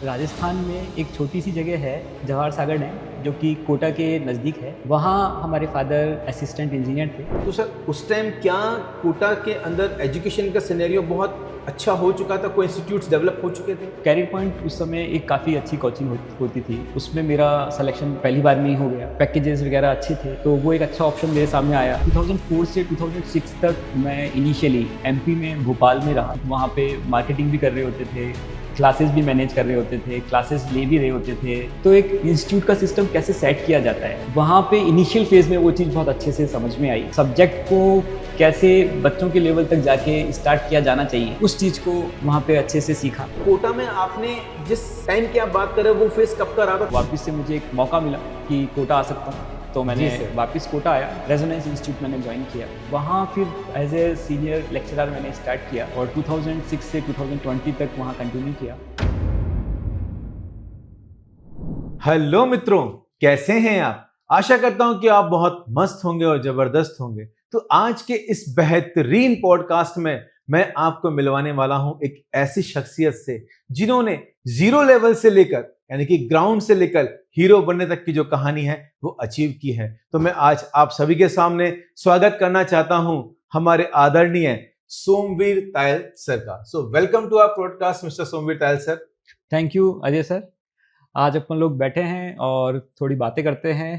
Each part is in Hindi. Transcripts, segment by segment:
राजस्थान में एक छोटी सी जगह है जवाहर सागर डैम जो कि कोटा के नज़दीक है। वहाँ हमारे फादर असिस्टेंट इंजीनियर थे। तो सर उस टाइम क्या कोटा के अंदर एजुकेशन का सिनेरियो बहुत अच्छा हो चुका था, कोई इंस्टीट्यूट्स डेवलप हो चुके थे? कैरियर पॉइंट उस समय एक काफ़ी अच्छी कोचिंग होती थी। उसमें मेरा सिलेक्शन पहली बार में ही हो गया। पैकेजेस वगैरह अच्छे थे, तो वो एक अच्छा ऑप्शन मेरे सामने आया। 2004 से 2006 तक मैं इनिशियली एमपी में भोपाल में रहा। वहाँ पे मार्केटिंग भी कर रहे होते थे, क्लासेस भी मैनेज कर रहे होते थे, क्लासेस ले भी रहे होते थे। तो एक इंस्टीट्यूट का सिस्टम कैसे सेट किया जाता है, वहाँ पे इनिशियल फेज में वो चीज़ बहुत अच्छे से समझ में आई। सब्जेक्ट को कैसे बच्चों के लेवल तक जाके स्टार्ट किया जाना चाहिए, उस चीज़ को वहाँ पे अच्छे से सीखा। कोटा में आपने जिस टाइम की आप बात कर रहे हो वो फेस कब का रहा था? वापस से मुझे एक मौका मिला कि कोटा आ सकता हूँ, तो मैंने वापस कोटा आया। रेजोनेंस इंस्टीट्यूट मैंने ज्वाइन किया। वहाँ फिर एज ए सीनियर लेक्चरर मैंने स्टार्ट किया और 2006 से 2020 तक वहाँ कंटिन्यू किया। हेलो मित्रों, कैसे हैं आप? आशा करता हूं कि आप बहुत मस्त होंगे और जबरदस्त होंगे। तो आज के इस बेहतरीन पॉडकास्ट में मैं आपको मिलवाने वाला हूं एक ऐसी शख्सियत से जिन्होंने जीरो लेवल से लेकर यानी कि ग्राउंड से लेकर हीरो बनने तक की जो कहानी है वो अचीव की है। तो मैं आज आप सभी के सामने स्वागत करना चाहता हूं हमारे आदरणीय सोमवीर तायल सर का। So welcome to our podcast mister Somvir Tayal sir. Thank you Ajay sir. आज अपन लोग बैठे हैं और थोड़ी बातें करते हैं।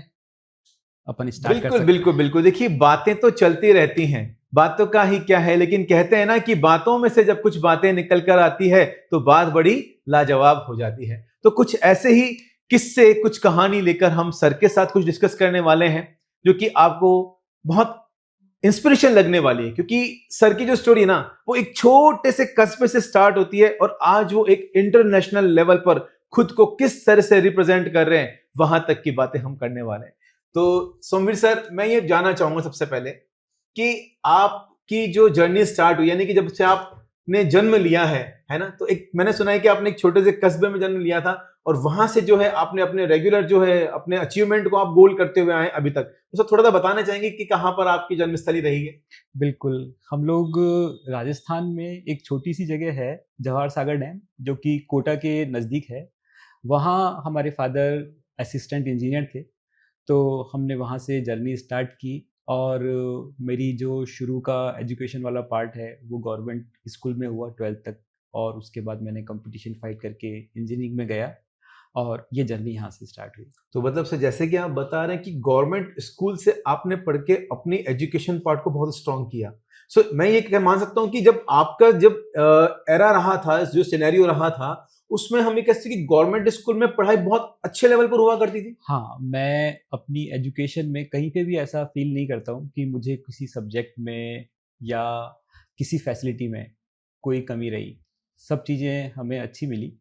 अपन स्टार्ट कर बिल्कुल सकते बिल्कुल बिल्कुल। देखिए, बातें तो चलती रहती हैं, बातों का ही क्या है, लेकिन कहते हैं ना कि बातों में से जब कुछ बातें निकल कर आती है तो बात बड़ी लाजवाब हो जाती है। तो कुछ ऐसे ही किस्से, कुछ कहानी लेकर हम सर के साथ कुछ डिस्कस करने वाले हैं जो कि आपको बहुत इंस्पिरेशन लगने वाली है, क्योंकि सर की जो स्टोरी है ना वो एक छोटे से कस्बे से स्टार्ट होती है और आज वो एक इंटरनेशनल लेवल पर खुद को किस तरह से रिप्रेजेंट कर रहे हैं, वहां तक की बातें हम करने वाले हैं। तो सोमवीर सर, मैं ये जानना चाहूंगा सबसे पहले कि आपकी जो जर्नी स्टार्ट हुई, यानी कि जब से आपने जन्म लिया है ना, तो एक मैंने सुना है कि आपने एक छोटे से कस्बे में जन्म लिया था और वहां से जो है आपने अपने रेगुलर जो है अपने अचीवमेंट को आप गोल करते हुए आए अभी तक। तो सर थोड़ा सा बताना चाहेंगे कि कहाँ पर आपकी जन्मस्थली रही है? बिल्कुल। हम लोग राजस्थान में एक छोटी सी जगह है जवाहर सागर डैम जो कि कोटा के नज़दीक है। वहाँ हमारे फादर असिस्टेंट इंजीनियर थे, तो हमने वहाँ से जर्नी स्टार्ट की। और मेरी जो शुरू का एजुकेशन वाला पार्ट है वो गवर्नमेंट स्कूल में हुआ 12th तक, और उसके बाद मैंने कंपटीशन फाइट करके इंजीनियरिंग में गया और ये जर्नी यहाँ से स्टार्ट हुई। तो मतलब से जैसे कि आप बता रहे हैं कि गवर्नमेंट स्कूल से आपने पढ़ के अपनी एजुकेशन पार्ट को बहुत स्ट्रांग किया। सो मैं ये क्या मान सकता हूँ कि जब आपका एरा रहा था, जो सिनेरियो रहा था, उसमें हम ये कह सकते हैं कि गवर्नमेंट स्कूल में पढ़ाई बहुत अच्छे लेवल पर हुआ करती थी। हाँ, मैं अपनी एजुकेशन में कहीं पे भी ऐसा फ़ील नहीं करता हूँ कि मुझे किसी सब्जेक्ट में या किसी फैसिलिटी में कोई कमी रही। सब चीज़ें हमें अच्छी मिली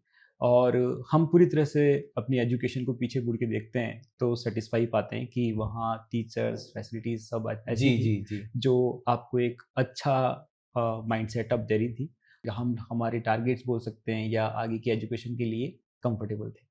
और हम पूरी तरह से अपनी एजुकेशन को पीछे मुड़ के देखते हैं तो सैटिस्फाई पाते हैं कि वहाँ टीचर्स, फैसिलिटीज़ सब ऐसी जी थी जी जी। जो आपको एक अच्छा माइंड सेटअप दे रही थी। हम हमारे टारगेट्स बोल सकते हैं या आगे की एजुकेशन के लिए कंफर्टेबल थे।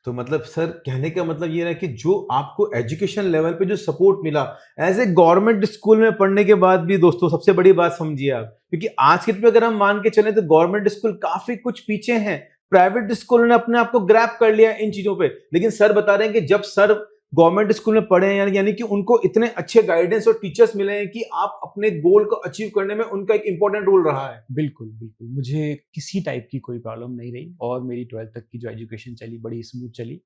तो मतलब सर कहने का मतलब ये है कि जो आपको एजुकेशन लेवल पे जो सपोर्ट मिला एज ए गवर्नमेंट स्कूल में पढ़ने के बाद भी, दोस्तों सबसे बड़ी बात समझिए आप, क्योंकि आज के डेट में अगर हम मान के चले तो गवर्नमेंट स्कूल काफी कुछ पीछे हैं। प्राइवेट स्कूल ने अपने आप को ग्रैब कर लिया इन चीजों पे, लेकिन सर बता रहे हैं कि जब सर गवर्नमेंट स्कूल में पढ़े हैं, यानी कि उनको इतने अच्छे गाइडेंस और टीचर्स मिले हैं कि आप अपने गोल को अचीव करने में उनका एक इंपॉर्टेंट रोल रहा है। बिल्कुल, बिल्कुल। मुझे किसी टाइप की कोई प्रॉब्लम नहीं रही और मेरी 12th तक की जो एजुकेशन चली बड़ी स्मूथ चली।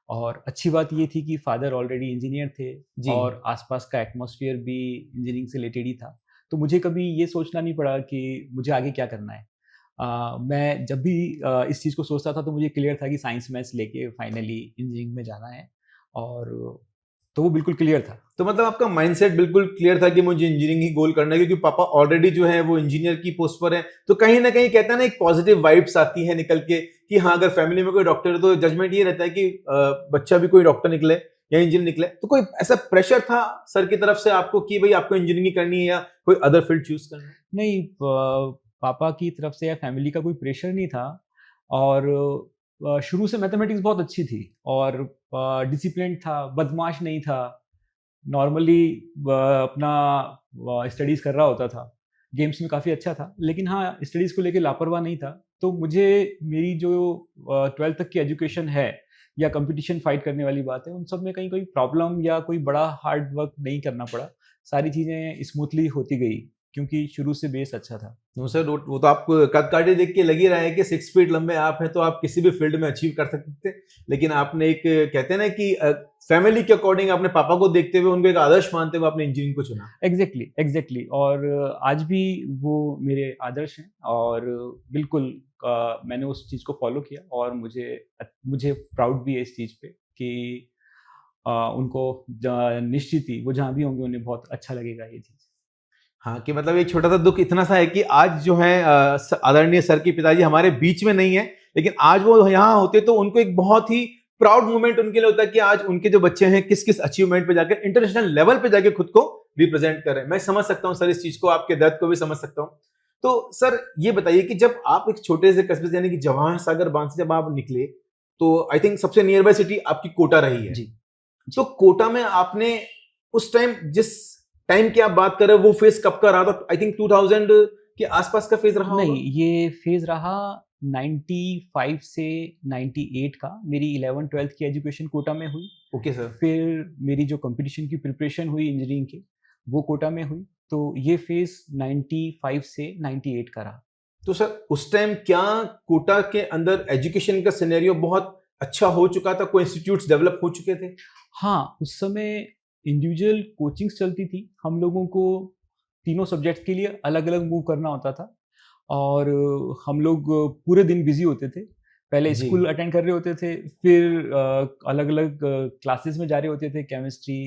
और अच्छी बात ये थी कि फादर ऑलरेडी इंजीनियर थे जी। और आसपास का एटमॉस्फेयर भी इंजीनियरिंग से रिलेटेड ही था। तो मुझे कभी ये सोचना नहीं पड़ा कि मुझे आगे क्या करना है। मैं जब भी इस चीज़ को सोचता था तो मुझे क्लियर था कि साइंस मैथ्स लेके फाइनली इंजीनियरिंग में जाना है, और तो वो बिल्कुल क्लियर था। तो मतलब आपका माइंडसेट बिल्कुल क्लियर था कि मुझे इंजीनियरिंग ही गोल करना है, क्योंकि पापा ऑलरेडी जो है वो इंजीनियर की पोस्ट पर है। तो कहीं ना कहीं कहता है ना, एक पॉजिटिव वाइब्स आती है निकल के कि हाँ, अगर फैमिली में कोई डॉक्टर है तो जजमेंट ये रहता है कि बच्चा भी कोई डॉक्टर निकले या इंजीनियर निकले। तो कोई ऐसा प्रेशर था सर की तरफ से आपको कि भाई आपको इंजीनियरिंग करनी है या कोई अदर फील्ड चूज करना है? नहीं, पापा की तरफ से या फैमिली का कोई प्रेशर नहीं था। और शुरू से मैथमेटिक्स बहुत अच्छी थी और डिसिप्लिन था, बदमाश नहीं था। नॉर्मली अपना स्टडीज़ कर रहा होता था। गेम्स में काफ़ी अच्छा था, लेकिन हाँ, स्टडीज़ को लेके लापरवाह नहीं था। तो मुझे मेरी जो 12th तक की एजुकेशन है या कंपटीशन फाइट करने वाली बात है, उन सब में कहीं कोई प्रॉब्लम या कोई बड़ा हार्ड वर्क नहीं करना पड़ा। सारी चीज़ें स्मूथली होती गई क्योंकि शुरू से बेस अच्छा था। नो सर, वो तो आपको कद काठी देख के लग ही रहा है कि 6 फीट लंबे आप हैं, तो आप किसी भी फील्ड में अचीव कर सकते थे। लेकिन आपने एक, कहते हैं ना कि फैमिली के अकॉर्डिंग, अपने पापा को देखते हुए, उनको एक आदर्श मानते हुए आपने इंजीनियरिंग को चुना। एग्जैक्टली और आज भी वो मेरे आदर्श हैं और बिल्कुल मैंने उस चीज़ को फॉलो किया और मुझे प्राउड भी है इस चीज़ पे कि उनको निश्चित ही वो जहाँ भी होंगे उन्हें बहुत अच्छा लगेगा ये चीज़। हाँ, कि मतलब एक छोटा सा दुख इतना सा है कि आज जो है आदरणीय सर के पिताजी हमारे बीच में नहीं है, लेकिन आज वो यहाँ होते तो उनको एक बहुत ही प्राउड मोमेंट उनके लिए होता है कि आज उनके जो बच्चे हैं किस किस अचीवमेंट पे जाकर, इंटरनेशनल लेवल पे जाके खुद को रिप्रेजेंट कर रहे हैं। मैं समझ सकता हूँ सर इस चीज को, आपके दर्द को भी समझ सकता हूँ। तो सर ये बताइए कि जब आप एक छोटे से कस्बे से, यानी कि जवाहर सागर बांध से जब आप निकले, तो आई थिंक सबसे नियर बाय सिटी आपकी कोटा रही है। जी। तो कोटा में आपने उस टाइम, जिस टाइम की आप बात कर रहे हो, वो फेज कब का रहा था? आई थिंक 2000 के आसपास का फेज रहा होगा। नहीं, ये फेज रहा 95 से 98 का। मेरी 11th-12th की एजुकेशन कोटा में हुई। Okay sir. फिर मेरी जो कंपटीशन की प्रिपरेशन हुई इंजीनियरिंग की, वो कोटा में हुई। तो ये फेज 95 से 98 का रहा। तो सर उस टाइम क्या कोटा के अंदर एजुकेशन का सिनेरियो बहुत अच्छा हो चुका था? कोई इंस्टीट्यूट्स डेवलप हो चुके थे? हाँ, उस समय इंडिविजुअल कोचिंग्स चलती थी। हम लोगों को तीनों सब्जेक्ट्स के लिए अलग-अलग मूव करना होता था और हम लोग पूरे दिन बिज़ी होते थे। पहले जी। स्कूल अटेंड कर रहे होते थे, फिर अलग-अलग क्लासेस में जा रहे होते थे, केमिस्ट्री,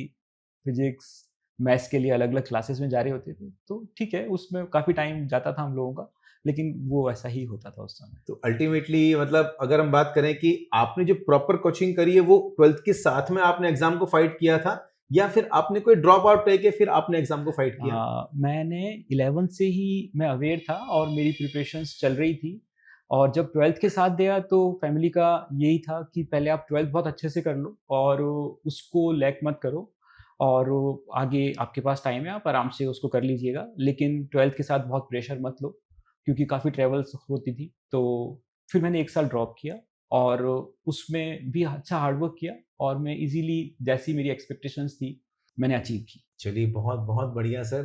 फिज़िक्स, मैथ्स के लिए अलग-अलग क्लासेस में जा रहे होते थे। तो ठीक है, उसमें काफ़ी टाइम जाता था हम लोगों का, लेकिन वो ऐसा ही होता था उस समय। तो अल्टीमेटली मतलब अगर हम बात करें कि आपने जो प्रॉपर कोचिंग करी है, वो 12th के साथ में आपने एग्जाम को फाइट किया था, या फिर आपने कोई ड्रॉप आउट लेके फिर आपने एग्जाम को फाइट किया? मैंने 11th से ही मैं अवेयर था और मेरी प्रिपरेशंस चल रही थी और जब 12th के साथ दिया तो फैमिली का यही था कि पहले आप 12th बहुत अच्छे से कर लो और उसको लैक मत करो और आगे आपके पास टाइम है, आप आराम से उसको कर लीजिएगा, लेकिन 12th के साथ बहुत प्रेशर मत लो क्योंकि काफ़ी ट्रैवल्स होती थी। तो फिर मैंने 1 साल ड्रॉप किया और उसमें भी अच्छा हार्ड वर्क किया और मैं इजीली जैसी मेरी एक्सपेक्टेशंस थी मैंने अचीव की। चलिए, बहुत बहुत बढ़िया सर।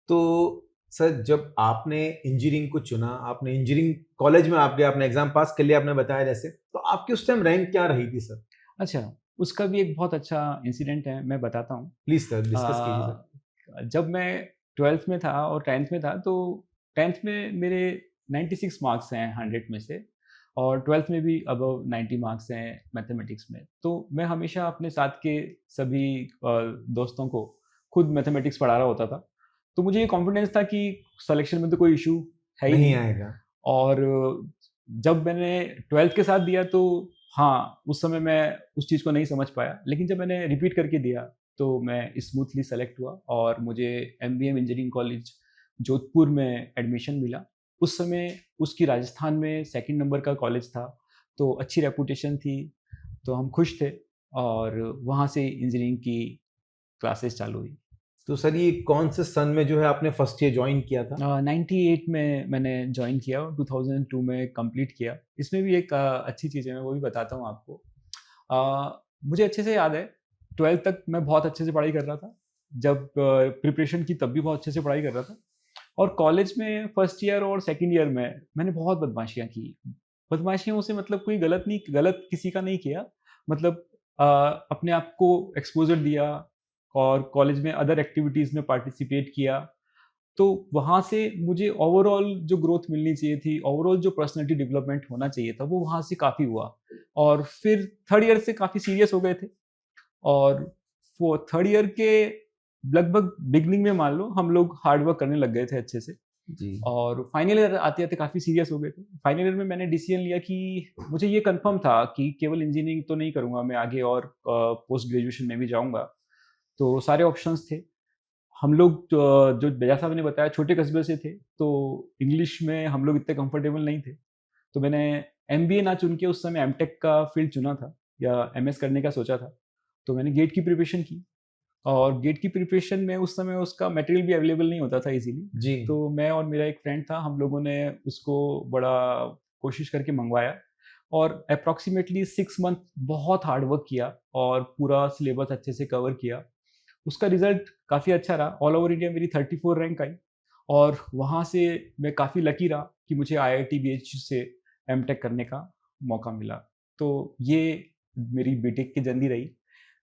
तो सर जब आपने इंजीनियरिंग को चुना, आपने इंजीनियरिंग कॉलेज में आप गए, आपने एग्जाम पास कर लिया, आपने बताया जैसे, तो आपकी उस टाइम रैंक क्या रही थी सर? अच्छा, उसका भी एक बहुत अच्छा इंसिडेंट है, मैं बताता हूँ। प्लीज सर डिस्कस कीजिए सर। जब मैं 12th में था और 10th में था तो 10th में मेरे 96 मार्क्स हैं 100 में से और 12th में भी अबव 90 मार्क्स हैं मैथमेटिक्स में। तो मैं हमेशा अपने साथ के सभी दोस्तों को खुद मैथमेटिक्स पढ़ा रहा होता था। तो मुझे ये कॉन्फिडेंस था कि सिलेक्शन में तो कोई इशू है ही नहीं नहीं। आएगा। और जब मैंने 12th के साथ दिया तो हाँ, उस समय मैं उस चीज़ को नहीं समझ पाया, लेकिन जब मैंने रिपीट करके दिया तो मैं स्मूथली सेलेक्ट हुआ और मुझे एमबीएम इंजीनियरिंग कॉलेज जोधपुर में एडमिशन मिला। उस समय उसकी राजस्थान में सेकंड नंबर का कॉलेज था, तो अच्छी रेपुटेशन थी, तो हम खुश थे और वहाँ से इंजीनियरिंग की क्लासेस चालू हुई। तो सर ये कौन से सन में जो है आपने फर्स्ट ईयर ज्वाइन किया था? 98 में मैंने जॉइन किया और 2002 में कंप्लीट किया। इसमें भी एक अच्छी चीज़ है, मैं वो भी बताता हूँ आपको। मुझे अच्छे से याद है 12th तक मैं बहुत अच्छे से पढ़ाई कर रहा था। जब प्रिपरेशन की तब भी बहुत अच्छे से पढ़ाई कर रहा था और कॉलेज में फर्स्ट ईयर और सेकंड ईयर में मैंने बहुत बदमाशियाँ की। बदमाशियों से मतलब कोई गलत किसी का नहीं किया, मतलब अपने आप को एक्सपोज़र दिया और कॉलेज में अदर एक्टिविटीज़ में पार्टिसिपेट किया। तो वहाँ से मुझे ओवरऑल जो ग्रोथ मिलनी चाहिए थी, ओवरऑल जो पर्सनैलिटी डेवलपमेंट होना चाहिए था, वो वहाँ से काफ़ी हुआ और फिर थर्ड ईयर से काफ़ी सीरियस हो गए थे और वो थर्ड ईयर के लगभग बिगिनिंग में मान लो हम लोग हार्ड वर्क करने लग गए थे अच्छे से जी। और फाइनल ईयर आते-आते काफ़ी सीरियस हो गए थे। फाइनल ईयर में मैंने डिसीजन लिया कि मुझे ये कन्फर्म था कि केवल इंजीनियरिंग तो नहीं करूँगा, मैं आगे और पोस्ट ग्रेजुएशन में भी जाऊँगा। तो सारे ऑप्शंस थे। हम लोग जो जैसा मैंने बताया छोटे कस्बे से थे, तो इंग्लिश में हम लोग इतने कंफर्टेबल नहीं थे। तो मैंने एमबीए ना चुन के उस समय एमटेक का फील्ड चुना था या एमएस करने का सोचा था। तो मैंने गेट की प्रिपरेशन की और गेट की प्रिपरेशन में उस समय उसका मटेरियल भी अवेलेबल नहीं होता था इजीली। जी। तो मैं और मेरा एक फ्रेंड था, हम लोगों ने उसको बड़ा कोशिश करके मंगवाया और अप्रॉक्सीमेटली 6 मंथ बहुत हार्ड वर्क किया और पूरा सिलेबस अच्छे से कवर किया। उसका रिजल्ट काफ़ी अच्छा रहा। ऑल ओवर इंडिया मेरी 34 रैंक आई और वहाँ से मैं काफ़ी लकी रहा कि मुझे IIT BHU से एमटेक करने का मौका मिला। तो ये मेरी बीटेक की जर्नी रही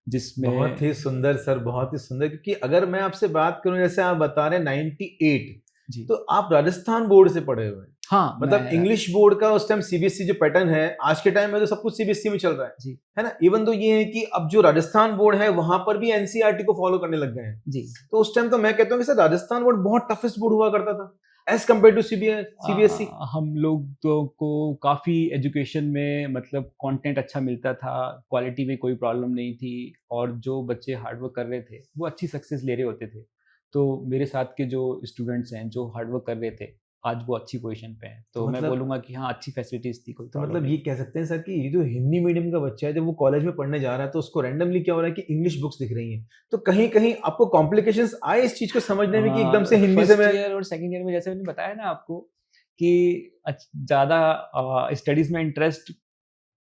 जिसमें बहुत ही सुंदर सर, बहुत ही सुंदर। क्योंकि अगर मैं आपसे बात करूं, जैसे आप बता रहे हैं 98, जी तो आप राजस्थान बोर्ड से पढ़े हुए हैं। हाँ मतलब इंग्लिश बोर्ड का उस टाइम सीबीएसई जो पैटर्न है, आज के टाइम में तो सब कुछ सीबीएसई में चल रहा जी है ना। इवन तो ये है कि अब जो राजस्थान बोर्ड है वहां पर भी एनसीईआरटी को फॉलो करने लग गए हैं। जी तो उस टाइम तो मैं कहता हूँ कि सर राजस्थान बोर्ड बहुत टफेस्ट बोर्ड हुआ करता था एज कम्पेयर टू सीबीएसई। हम लोग तो को काफ़ी एजुकेशन में मतलब कंटेंट अच्छा मिलता था, क्वालिटी में कोई प्रॉब्लम नहीं थी और जो बच्चे हार्ड वर्क कर रहे थे वो अच्छी सक्सेस ले रहे होते थे। तो मेरे साथ के जो स्टूडेंट्स हैं जो हार्ड वर्क कर रहे थे, आज वो अच्छी पोजीशन पे हैं। तो तो मैं मतलब बोलूँगा कि हाँ, अच्छी फैसिलिटीज़ थी, कोई तो प्रॉब्लम मतलब ये नहीं। कह सकते हैं सर कि ये जो हिंदी मीडियम का बच्चा है, जब वो कॉलेज में पढ़ने जा रहा है तो उसको रैंडमली क्या हो रहा है कि इंग्लिश बुक्स दिख रही हैं, तो कहीं कहीं आपको कॉम्प्लिकेशंस आए इस चीज को समझने में कि एकदम से हिंदी से फर्स्ट मैं। ईयर और सेकंड ईयर में जैसे मैंने बताया ना आपको कि ज़्यादा स्टडीज़ में इंटरेस्ट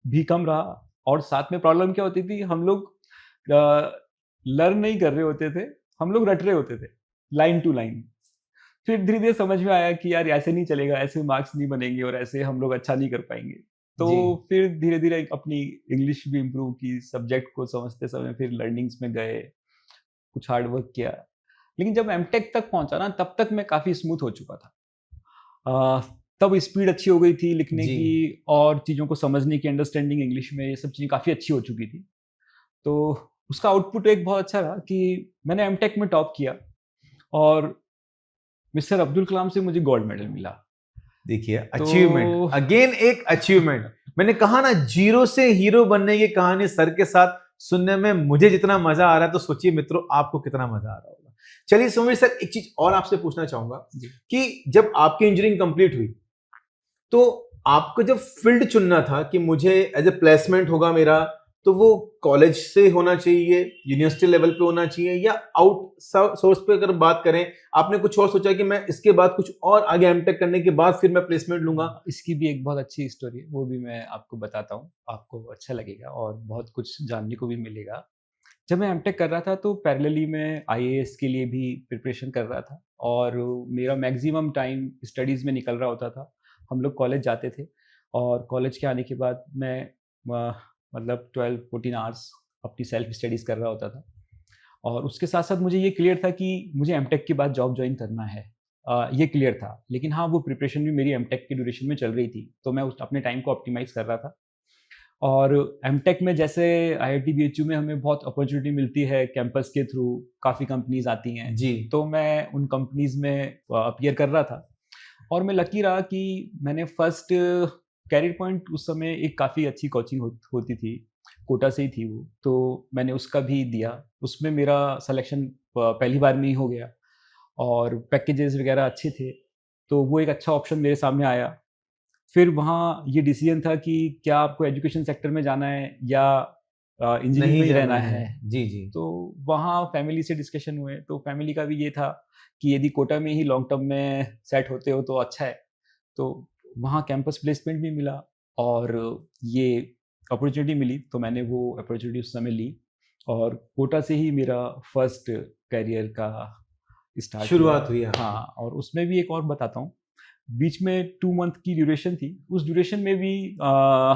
भी कम रहा और साथ में प्रॉब्लम क्या होती थी, हम लोग लर्न नहीं कर रहे होते थे, हम लोग रट रहे होते थे लाइन टू लाइन। फिर धीरे धीरे समझ में आया कि यार ऐसे नहीं चलेगा, ऐसे मार्क्स नहीं बनेंगे और ऐसे हम लोग अच्छा नहीं कर पाएंगे। तो जी फिर धीरे धीरे अपनी इंग्लिश भी इम्प्रूव की, सब्जेक्ट को समझते समय फिर लर्निंग्स में गए, कुछ हार्ड वर्क किया। लेकिन जब एमटेक तक पहुंचा ना, तब तक मैं काफ़ी स्मूथ हो चुका था। तब स्पीड अच्छी हो गई थी लिखने जी। की और चीज़ों को समझने की, अंडरस्टैंडिंग इंग्लिश में, ये सब चीज़ें काफ़ी अच्छी हो चुकी थी। तो उसका आउटपुट एक बहुत अच्छा रहा कि मैंने एमटेक में टॉप किया और मिस्टर अब्दुल कलाम से मुझे गोल्ड मेडल मिला। देखिए, तो अचीवमेंट अगेन, एक अचीवमेंट। मैंने कहा ना, जीरो से हीरो बनने की कहानी सर के साथ सुनने में मुझे जितना मजा आ रहा है, तो सोचिए मित्रों आपको कितना मजा आ रहा होगा। चलिए सुमित सर, एक चीज और आपसे पूछना चाहूंगा जी कि जब आपकी इंजीनियरिंग कंप्लीट हुई तो आपको जब फील्ड चुनना था कि मुझे एज ए प्लेसमेंट होगा मेरा, तो वो कॉलेज से होना चाहिए, यूनिवर्सिटी लेवल पे होना चाहिए, या आउट सोर्स पे अगर बात करें, आपने कुछ और सोचा कि मैं इसके बाद कुछ और आगे एमटेक करने के बाद फिर मैं प्लेसमेंट लूंगा? इसकी भी एक बहुत अच्छी स्टोरी है, वो भी मैं आपको बताता हूँ, आपको अच्छा लगेगा और बहुत कुछ जानने को भी मिलेगा। जब मैं एमटेक कर रहा था तो पैरेलली मैं आईएएस के लिए भी प्रिपरेशन कर रहा था और मेरा मैक्सिमम टाइम स्टडीज़ में निकल रहा होता था। हम लोग कॉलेज जाते थे और कॉलेज के आने के बाद मैं मतलब 12-14 आवर्स अपनी सेल्फ स्टडीज़ कर रहा होता था और उसके साथ साथ मुझे ये क्लियर था कि मुझे एमटेक के बाद जॉब ज्वाइन करना है। ये क्लियर था, लेकिन हाँ, वो प्रिपरेशन भी मेरी एमटेक के ड्यूरेशन में चल रही थी, तो मैं उस अपने टाइम को ऑप्टिमाइज़ कर रहा था। और एमटेक में जैसे आईआईटी बीएचयू में हमें बहुत अपॉर्चुनिटी मिलती है कैंपस के थ्रू, काफ़ी कंपनीज आती हैं, जी। तो मैं उन कंपनीज में अपीयर कर रहा था और मैं लकी रहा कि मैंने फर्स्ट कैरियर पॉइंट, उस समय एक काफ़ी अच्छी कोचिंग होती थी, कोटा से ही थी वो, तो मैंने उसका भी दिया। उसमें मेरा सिलेक्शन पहली बार में ही हो गया और पैकेजेस वगैरह अच्छे थे, तो वो एक अच्छा ऑप्शन मेरे सामने आया। फिर वहाँ ये डिसीजन था कि क्या आपको एजुकेशन सेक्टर में जाना है या इंजीनियरिंग नहीं में ही जाना रहना है। है। जी जी। तो वहाँ फैमिली से डिस्कशन हुए, तो फैमिली का भी ये था कि यदि कोटा में ही लॉन्ग टर्म में सेट होते हो तो अच्छा है। तो वहाँ कैंपस प्लेसमेंट भी मिला और ये अपॉर्चुनिटी मिली, तो मैंने वो अपॉर्चुनिटी उस समय ली और कोटा से ही मेरा फर्स्ट करियर का स्टार्ट हुआ। शुरुआत हुई आपकी। हाँ, और उसमें भी एक और बताता हूँ, बीच में 2 मंथ की ड्यूरेशन थी, उस ड्यूरेशन में भी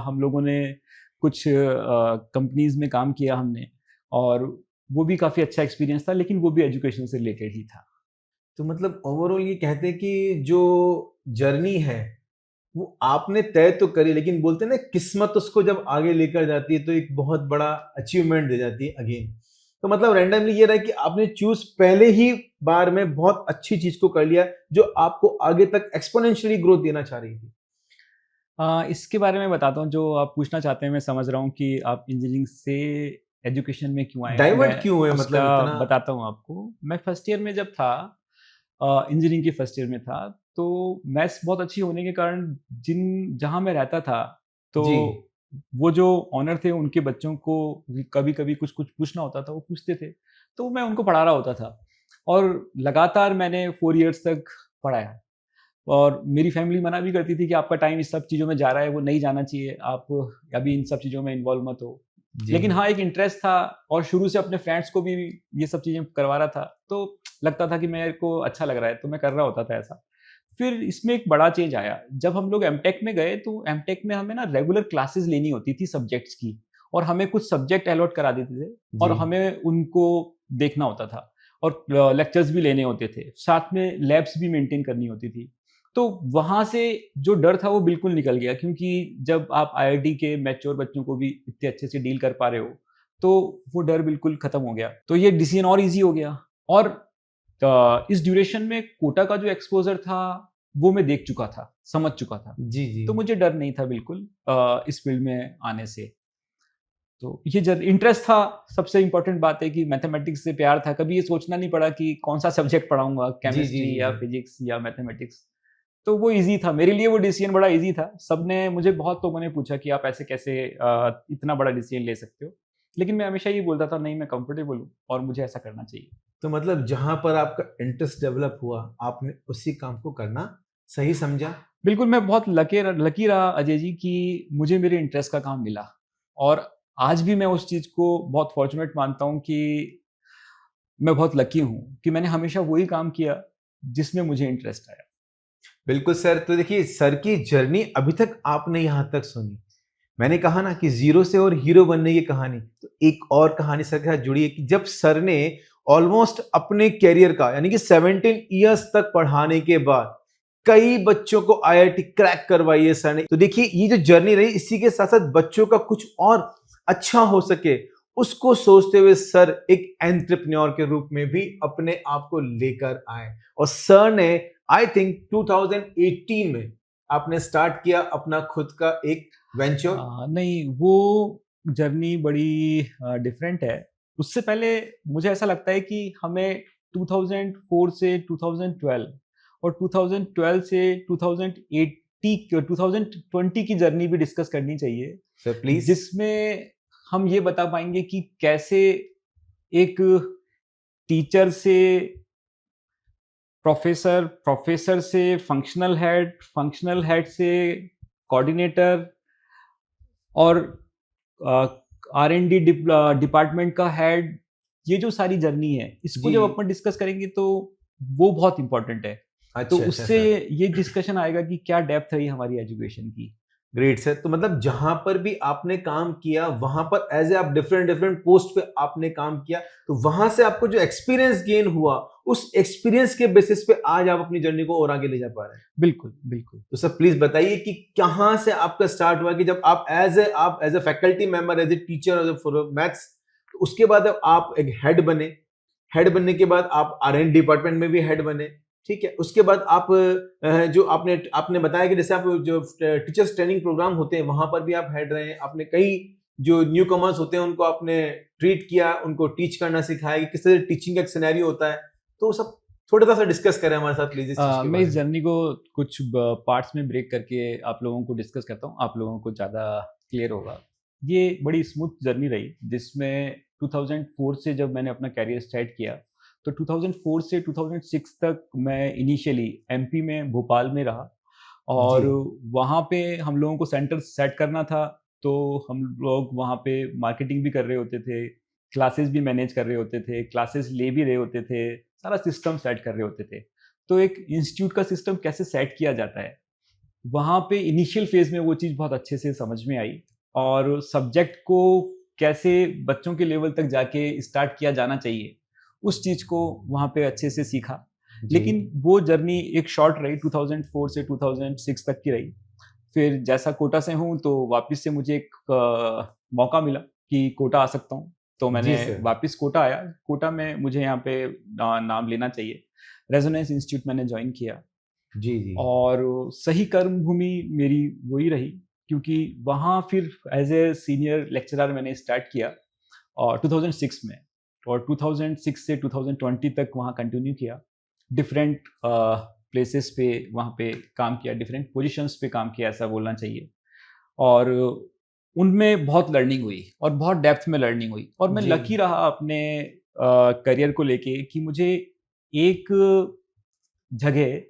हम लोगों ने कुछ कंपनीज़ में काम किया हमने और वो भी काफ़ी अच्छा एक्सपीरियंस था, लेकिन वो भी एजुकेशन से रिलेटेड ही था। तो मतलब ओवरऑल ये कहते हैं कि जो जर्नी है वो आपने तय तो करी, लेकिन बोलते हैं ना किस्मत उसको जब आगे लेकर जाती है तो एक बहुत बड़ा अचीवमेंट दे जाती है अगेन। तो मतलब रैंडमली ये रहा कि आपने चूज पहले ही बार में बहुत अच्छी चीज को कर लिया जो आपको आगे तक एक्सपोनेंशियली ग्रोथ देना चाह रही थी। इसके बारे में बताता हूँ, जो आप पूछना चाहते हैं। मैं समझ रहा हूँ कि आप इंजीनियरिंग से एजुकेशन में क्यों आए, डाइवर्ट मैं क्यों हुए, मतलब उसका इतना? बताता हूँ आपको। मैं फर्स्ट ईयर में जब था, इंजीनियरिंग के फर्स्ट ईयर में था, तो मैथ्स बहुत अच्छी होने के कारण जहाँ मैं रहता था, तो जी। वो जो ऑनर थे उनके बच्चों को कभी कभी कुछ कुछ पूछना होता था, वो पूछते थे, तो मैं उनको पढ़ा रहा होता था और लगातार मैंने 4 इयर्स तक पढ़ाया। और मेरी फैमिली मना भी करती थी कि आपका टाइम इस सब चीज़ों में जा रहा है, वो नहीं जाना चाहिए, आप अभी इन सब चीज़ों में इन्वॉल्व मत हो। लेकिन हाँ, एक इंटरेस्ट था और शुरू से अपने फ्रेंड्स को भी ये सब चीज़ें करवा रहा था, तो लगता था कि मेरे को अच्छा लग रहा है, तो मैं कर रहा होता था ऐसा। फिर इसमें एक बड़ा चेंज आया, जब हम लोग एमटेक में गए तो एमटेक में हमें ना रेगुलर क्लासेस लेनी होती थी सब्जेक्ट्स की, और हमें कुछ सब्जेक्ट अलॉट करा देते थे और जी। हमें उनको देखना होता था और लेक्चर्स भी लेने होते थे, साथ में लैब्स भी मेंटेन करनी होती थी। तो वहाँ से जो डर था वो बिल्कुल निकल गया, क्योंकि जब आप आईआईटी के मैच्योर बच्चों को भी इतने अच्छे से डील कर पा रहे हो, तो वो डर बिल्कुल खत्म हो गया। तो ये डिसीजन और ईज़ी हो गया, और इस ड्यूरेशन में कोटा का जो एक्सपोज़र था, वो मैं देख चुका था, समझ चुका था। जी, जी। तो मुझे डर नहीं था बिल्कुल इस फ़ील्ड में आने से। तो ये जब इंटरेस्ट था, सबसे इम्पोर्टेंट बात है कि मैथमेटिक्स से प्यार था। कभी ये सोचना नहीं पड़ा कि कौन-सा सब्जेक्ट पढ़ाऊँगा, जी, जी, केमिस्ट्री जी, या जी। फिज़िक्स या मैथमेटिक्स। तो वो ईज़ी था, मेरे लिए वो डिसीज़न बड़ा ईज़ी था। सबने मुझे बहुत लोगों ने पूछा कि आप ऐसे कैसे इतना बड़ा डिसीज़न ले सकते हो? लेकिन मैं हमेशा ये बोलता था, नहीं मैं कंफर्टेबल हूँ और मुझे ऐसा करना चाहिए। तो मतलब जहाँ पर आपका इंटरेस्ट डेवलप हुआ, आपने उसी काम को करना सही समझा? बिल्कुल, मैं बहुत लकी रहा अजय जी कि मुझे मेरे इंटरेस्ट का काम मिला, और आज भी मैं उस चीज़ को बहुत फॉर्च्यूनेट मानता हूँ कि मैं बहुत लकी हूँ कि मैंने हमेशा वही काम किया जिसमें मुझे इंटरेस्ट आया। बिल्कुल सर, तो देखिए सर की जर्नी अभी तक आपने यहाँ तक सुनी। मैंने कहा ना कि ज़ीरो से और हीरो बनने की कहानी, तो एक और कहानी सर के साथ जुड़ी है कि जब सर ने ऑलमोस्ट अपने करियर का यानी कि 17 इयर्स तक पढ़ाने के बाद कई बच्चों को आईआईटी क्रैक करवाई है सर ने। तो देखिए ये जो जर्नी रही, इसी के साथ-साथ बच्चों का कुछ और अच्छा हो सके, उसको सोचते हुए सर एक एंटरप्रेन्योर के रूप में भी अपने आप को लेकर आए। और सर ने आई थिंक 2018 में आपने स्टार्ट किया अपना खुद का एक वेंचर। नहीं, वो जर्नी बड़ी डिफरेंट है। उससे पहले मुझे ऐसा लगता है कि हमें 2004 से 2012 और 2012 से 2020 की जर्नी भी डिस्कस करनी चाहिए, सर प्लीज। जिसमें हम ये बता पाएँगे कि कैसे एक टीचर से प्रोफ़ेसर, प्रोफ़ेसर से फंक्शनल हेड से कोऑर्डिनेटर, और आर-एन-डी डिपार्टमेंट का हेड, ये जो सारी जर्नी है, इसको जी। जब अपन डिस्कस करेंगे तो वो बहुत इम्पोर्टेंट है। तो अच्छा, अच्छा उससे सर। ये डिस्कशन आएगा कि क्या डेप्थ रही हमारी एजुकेशन की। Great sir. तो मतलब जहां पर भी आपने काम किया वहां पर एज ए आप डिफरेंट डिफरेंट पोस्ट पे आपने काम किया, तो वहां से आपको जो एक्सपीरियंस गेन हुआ, उस एक्सपीरियंस के बेसिस पे आज आप अपनी जर्नी को और आगे ले जा पा रहे हैं। बिल्कुल, बिल्कुल। तो सर प्लीज बताइए कि कहाँ से आपका स्टार्ट हुआ कि जब आप as a faculty member, as a teacher, as a maths, उसके बाद अब आप एक हेड बने। हेड बनने के बाद आप आर एन डिपार्टमेंट में भी हेड बने। ठीक है, उसके बाद आप जो आपने आपने बताया कि जैसे आप जो टीचर्स ट्रेनिंग प्रोग्राम होते हैं वहां पर भी आप हेड रहे हैं। आपने कई जो न्यू कमर्स होते हैं उनको आपने ट्रीट किया, उनको टीच करना सिखाया कि किस तरह टीचिंग का एक सिनेरियो होता है। तो सब थोड़ा सा डिस्कस करें हमारे साथ प्लीज इस चीज के मैं बारे इस में। जर्नी को कुछ पार्ट्स में ब्रेक करके आप लोगों को डिस्कस करता हूँ, आप लोगों को ज़्यादा क्लियर होगा। ये बड़ी स्मूथ जर्नी रही, जिसमें 2004 से जब मैंने अपना करियर स्टार्ट किया, तो 2004 से 2006 तक मैं इनिशियली एमपी में भोपाल में रहा, जी। और वहाँ पे हम लोगों को सेंटर सेट करना था। तो हम लोग वहाँ पे मार्केटिंग भी कर रहे होते थे, क्लासेस भी मैनेज कर रहे होते थे, क्लासेस ले भी रहे होते थे, सारा सिस्टम सेट कर रहे होते थे। तो एक इंस्टीट्यूट का सिस्टम कैसे सेट किया जाता है, वहाँ पे इनिशियल फेज़ में वो चीज़ बहुत अच्छे से समझ में आई, और सब्जेक्ट को कैसे बच्चों के लेवल तक जाके स्टार्ट किया जाना चाहिए, उस चीज़ को वहाँ पे अच्छे से सीखा। जी। लेकिन वो जर्नी एक शॉर्ट रही, 2004 से 2006 तक की रही। फिर जैसा कोटा से हूँ तो वापस से मुझे एक मौका मिला कि कोटा आ सकता हूँ, तो मैंने जी सर। वापस कोटा आया। कोटा में मुझे यहाँ पे नाम लेना चाहिए, रेजोनेंस इंस्टीट्यूट मैंने जॉइन किया, जी जी। और सही कर्म भूमि मेरी वही रही, क्योंकि वहाँ फिर एज ए सीनियर लेक्चरर मैंने स्टार्ट किया और 2006 में, और 2006 से 2020 तक वहाँ कंटिन्यू किया। डिफरेंट प्लेसेस पे वहाँ पे काम किया, डिफरेंट पोजीशंस पे काम किया, ऐसा बोलना चाहिए। और उनमें बहुत लर्निंग हुई और बहुत डेप्थ में लर्निंग हुई, और मैं जी। लकी रहा अपने करियर को लेके कि मुझे एक जगह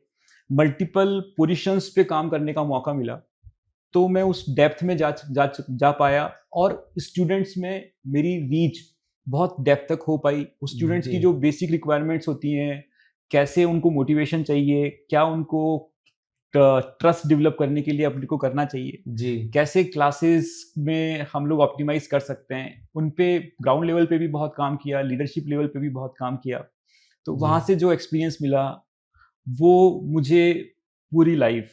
मल्टीपल पोजीशंस पे काम करने का मौका मिला, तो मैं उस डेप्थ में जा पाया और स्टूडेंट्स में मेरी रीच बहुत डेप्थ तक हो पाई। उस स्टूडेंट्स की जो बेसिक रिक्वायरमेंट्स होती हैं, कैसे उनको मोटिवेशन चाहिए, क्या उनको ट्रस्ट डेवलप करने के लिए अपने को करना चाहिए जी, कैसे क्लासेस में हम लोग ऑप्टिमाइज कर सकते हैं, उन पे ग्राउंड लेवल पे भी बहुत काम किया, लीडरशिप लेवल पे भी बहुत काम किया। तो वहाँ से जो एक्सपीरियंस मिला वो मुझे पूरी लाइफ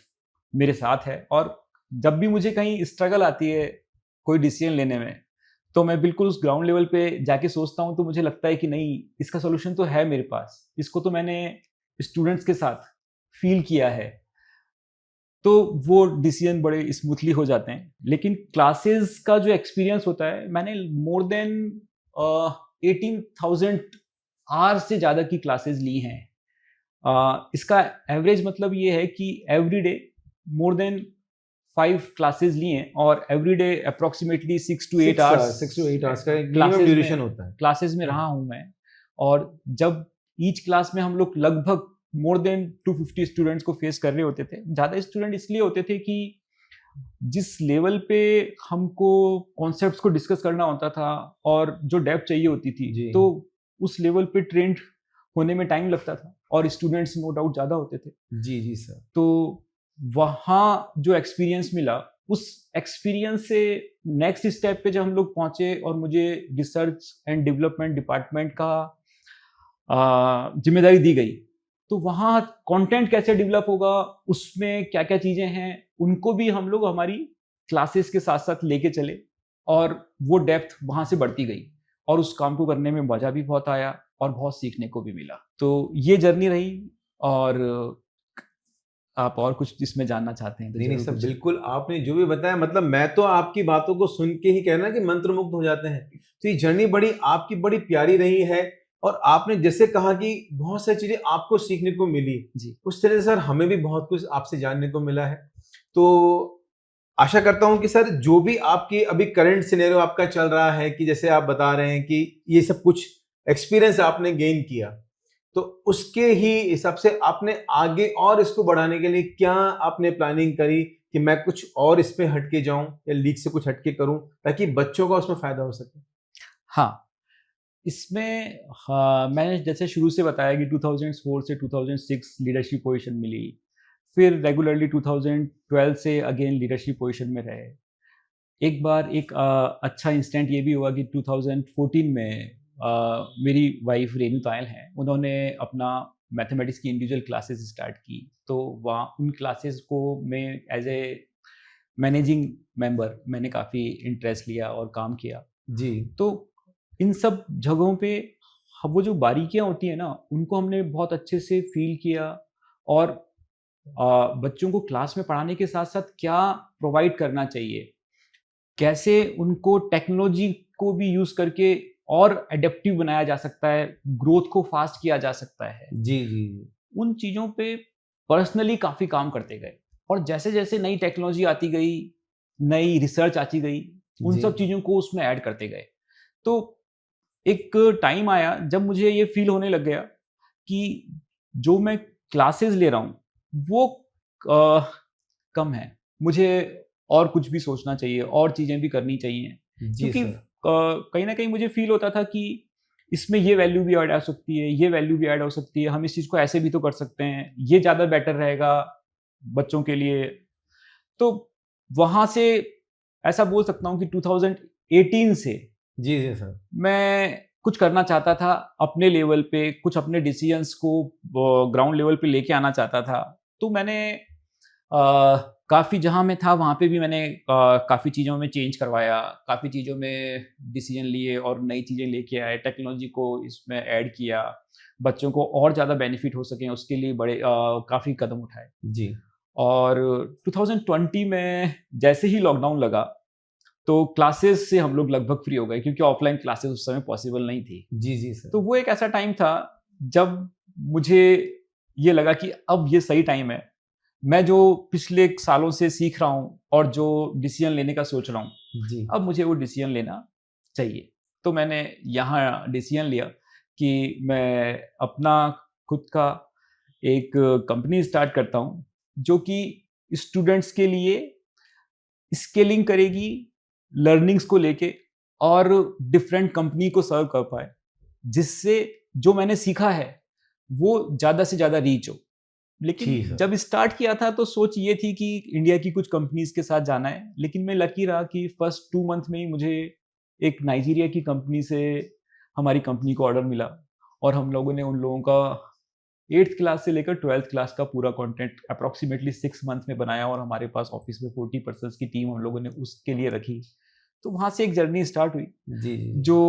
मेरे साथ है। और जब भी मुझे कहीं स्ट्रगल आती है कोई डिसीजन लेने में, तो मैं बिल्कुल उस ग्राउंड लेवल पे जाके सोचता हूँ, तो मुझे लगता है कि नहीं, इसका सोल्यूशन तो है मेरे पास, इसको तो मैंने स्टूडेंट्स के साथ फील किया है, तो वो डिसीजन बड़े स्मूथली हो जाते हैं। लेकिन क्लासेस का जो एक्सपीरियंस होता है, मैंने मोर देन 18,000 आवर्स से ज़्यादा की क्लासेस ली हैं। इसका एवरेज मतलब ये है कि every day more than 5 classes लिए हैं और every day approximately 6 to 8 hours का क्लासेस ड्यूरेशन होता है। क्लासेस में रहा हूँ मैं। और जब ईच क्लास में हम लोग लगभग मोर देन 250 स्टूडेंट्स को फेस कर रहे होते थे। ज़्यादा स्टूडेंट इसलिए होते थे कि जिस लेवल पे हमको कॉन्सेप्ट्स को डिस्कस करना होता था और जो डेप्थ चाहिए होती थी, तो उस लेवल पे ट्रेंड होने में टाइम लगता था और स्टूडेंट्स नो डाउट ज़्यादा होते थे। जी जी सर। तो वहाँ जो एक्सपीरियंस मिला, उस एक्सपीरियंस से नेक्स्ट स्टेप पे जब हम लोग पहुँचे और मुझे रिसर्च एंड डेवलपमेंट डिपार्टमेंट का जिम्मेदारी दी गई, तो वहाँ कंटेंट कैसे डेवलप होगा, उसमें क्या क्या चीज़ें हैं, उनको भी हम लोग हमारी क्लासेस के साथ साथ लेके चले और वो डेप्थ वहाँ से बढ़ती गई और उस काम को करने में मज़ा भी बहुत आया और बहुत सीखने को भी मिला। तो ये जर्नी रही। और आप और कुछ इसमें जानना चाहते हैं तो नहीं जरूर सर, पूछिए। बिल्कुल आपने जो भी बताया, मतलब मैं तो आपकी बातों को सुन के ही कहना कि मंत्रमुग्ध हो जाते हैं। तो ये जर्नी बड़ी आपकी बड़ी प्यारी रही है और आपने जैसे कहा कि बहुत सारी चीजें आपको सीखने को मिली जी। उस तरह से सर हमें भी बहुत कुछ आपसे जानने को मिला है। तो आशा करता हूं कि सर जो भी आपकी अभी करंट सिनेरियो आपका चल रहा है, कि जैसे आप बता रहे हैं कि ये सब कुछ एक्सपीरियंस आपने गेन किया, तो उसके ही हिसाब से आपने आगे और इसको बढ़ाने के लिए क्या आपने प्लानिंग करी कि मैं कुछ और इस पे हटके जाऊं या लीग से कुछ हटके करूं ताकि बच्चों का उसमें फायदा हो सके? हाँ, इसमें हाँ, मैंने जैसे शुरू से बताया कि 2004 से 2006 लीडरशिप पोजीशन मिली, फिर रेगुलरली 2012 से अगेन लीडरशिप पोजीशन में रहे। एक बार एक अच्छा इंस्टेंट ये भी हुआ कि 2014 में मेरी वाइफ रेनू तायल हैं, उन्होंने अपना मैथमेटिक्स की इंडिविजुअल क्लासेस स्टार्ट की। तो वहाँ उन क्लासेस को मैं एज ए मैनेजिंग मेंबर मैंने काफ़ी इंटरेस्ट लिया और काम किया। जी तो इन सब जगहों पे वो जो बारीकियां होती हैं ना, उनको हमने बहुत अच्छे से फील किया और बच्चों को क्लास में पढ़ाने के साथ साथ क्या प्रोवाइड करना चाहिए, कैसे उनको टेक्नोलॉजी को भी यूज़ करके और एडेप्टिव बनाया जा सकता है, ग्रोथ को फास्ट किया जा सकता है। जी जी जी। उन चीज़ों पे पर्सनली काफ़ी काम करते गए और जैसे जैसे नई टेक्नोलॉजी आती गई, नई रिसर्च आती गई, उन जी। सब चीज़ों को उसमें ऐड करते गए। तो एक टाइम आया जब मुझे ये फील होने लग गया कि जो मैं क्लासेस ले रहा हूँ वो कम है, मुझे और कुछ भी सोचना चाहिए और चीज़ें भी करनी चाहिए। जी क्योंकि सर। कहीं ना कहीं मुझे फील होता था कि इसमें ये वैल्यू भी ऐड हो सकती है, ये वैल्यू भी ऐड हो सकती है, हम इस चीज़ को ऐसे भी तो कर सकते हैं, ये ज़्यादा बेटर रहेगा बच्चों के लिए। तो वहाँ से ऐसा बोल सकता हूँ कि 2018 से जी जी सर। मैं कुछ करना चाहता था अपने लेवल पे, कुछ अपने डिसीजंस को ग्राउंड लेवल पे लेके आना चाहता था। तो मैंने काफ़ी जहाँ मैं था वहाँ पे भी मैंने काफ़ी चीज़ों में चेंज करवाया, काफ़ी चीज़ों में डिसीजन लिए और नई चीज़ें लेके आए, टेक्नोलॉजी को इसमें ऐड किया, बच्चों को और ज़्यादा बेनिफिट हो सकें उसके लिए बड़े काफ़ी कदम उठाए। जी और 2020 में जैसे ही लॉकडाउन लगा तो क्लासेस से हम लोग लगभग फ्री हो गए क्योंकि ऑफलाइन क्लासेस उस समय पॉसिबल नहीं थी। जी जी सर। तो वो एक ऐसा टाइम था जब मुझे ये लगा कि अब ये सही टाइम है, मैं जो पिछले सालों से सीख रहा हूँ और जो डिसीजन लेने का सोच रहा हूँ, जी अब मुझे वो डिसीजन लेना चाहिए। तो मैंने यहाँ डिसीजन लिया कि मैं अपना खुद का एक कंपनी स्टार्ट करता हूँ जो कि स्टूडेंट्स के लिए स्केलिंग करेगी लर्निंग्स को लेके और डिफरेंट कंपनी को सर्व कर पाए, जिससे जो मैंने सीखा है वो ज़्यादा से ज़्यादा रीच हो। जी लेकिन सर। जब स्टार्ट किया था तो सोच ये थी कि इंडिया की कुछ कंपनीज के साथ जाना है, लेकिन मैं लकी रहा कि फर्स्ट 2 मंथ में ही मुझे एक नाइजीरिया की कंपनी से हमारी कंपनी को ऑर्डर मिला और हम लोगों ने उन लोगों का 8th क्लास से लेकर 12th क्लास का पूरा कंटेंट अप्रॉक्सीमेटली 6 मंथ में बनाया और हमारे पास ऑफिस में 40 पर्सन्स की टीम हम लोगों ने उसके लिए रखी। तो वहाँ से एक जर्नी स्टार्ट हुई जी जी। जो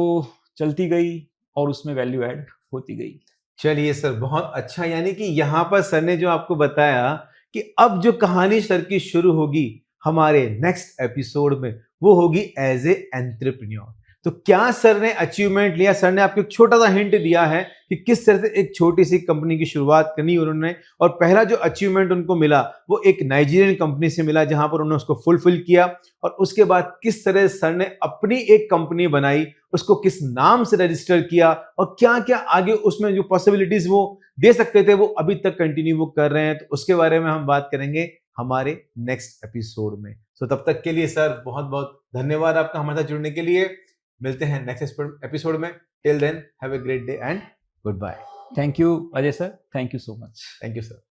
चलती गई और उसमें वैल्यू ऐड होती गई। चलिए सर, बहुत अच्छा। यानी कि यहाँ पर सर ने जो आपको बताया कि अब जो कहानी सर की शुरू होगी हमारे नेक्स्ट एपिसोड में, वो होगी एज ए एंटरप्रेन्योर। तो क्या सर ने अचीवमेंट लिया, सर ने आपको एक छोटा सा हिंट दिया है कि किस तरह से एक छोटी सी कंपनी की शुरुआत करनी उन्होंने, और पहला जो अचीवमेंट उनको मिला वो एक नाइजीरियन कंपनी से मिला जहां पर उन्होंने उसको फुलफिल किया, और उसके बाद किस तरह सर ने अपनी एक कंपनी बनाई, उसको किस नाम से रजिस्टर किया, और क्या क्या आगे उसमें जो पॉसिबिलिटीज वो दे सकते थे वो अभी तक कंटिन्यू वो कर रहे हैं। तो उसके बारे में हम बात करेंगे हमारे नेक्स्ट एपिसोड में। तो तब तक के लिए सर बहुत बहुत धन्यवाद आपका हमारे साथ जुड़ने के लिए। मिलते हैं नेक्स्ट एपिसोड में। Till then have a great day and good bye. Thank you Ajay sir, thank you so much. Thank you sir.